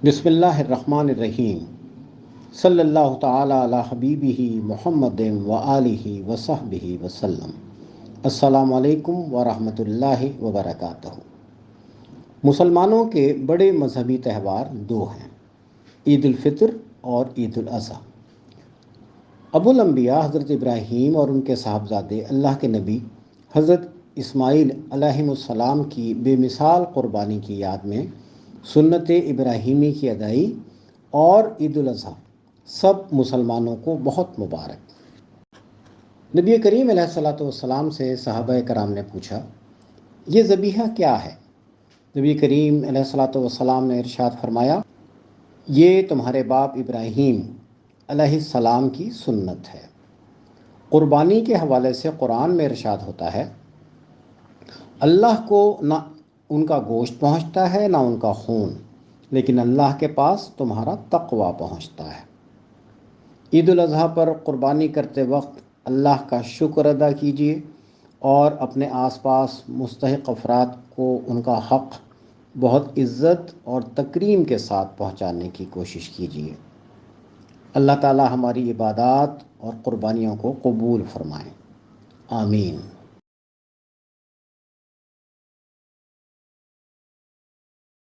بسم اللہ الرحمن الرحیم صلی اللہ تعالی علی حبیبہ محمد و آلہ و صحبہ وسلم۔ السلام علیکم ورحمۃ اللہ وبرکاتہ۔ مسلمانوں کے بڑے مذہبی تہوار دو ہیں، عید الفطر اور عید الاضحیٰ۔ ابو الانبیاء حضرت ابراہیم اور ان کے صاحبزادے اللہ کے نبی حضرت اسماعیل علیہ السلام کی بے مثال قربانی کی یاد میں سنت ابراہیمی کی ادائی اور عید الاضحیٰ سب مسلمانوں کو بہت مبارک۔ نبی کریم علیہ الصلوۃ والسلام سے صحابہ کرام نے پوچھا، یہ ذبیحہ کیا ہے؟ نبی کریم علیہ الصلوۃ والسلام نے ارشاد فرمایا، یہ تمہارے باپ ابراہیم علیہ السلام کی سنت ہے۔ قربانی کے حوالے سے قرآن میں ارشاد ہوتا ہے، اللہ کو نہ ان کا گوشت پہنچتا ہے نہ ان کا خون، لیکن اللہ کے پاس تمہارا تقوی پہنچتا ہے۔ عید الاضحیٰ پر قربانی کرتے وقت اللہ کا شکر ادا کیجیے اور اپنے آس پاس مستحق افراد کو ان کا حق بہت عزت اور تکریم کے ساتھ پہنچانے کی کوشش کیجیے۔ اللہ تعالی ہماری عبادات اور قربانیوں کو قبول فرمائیں، آمین۔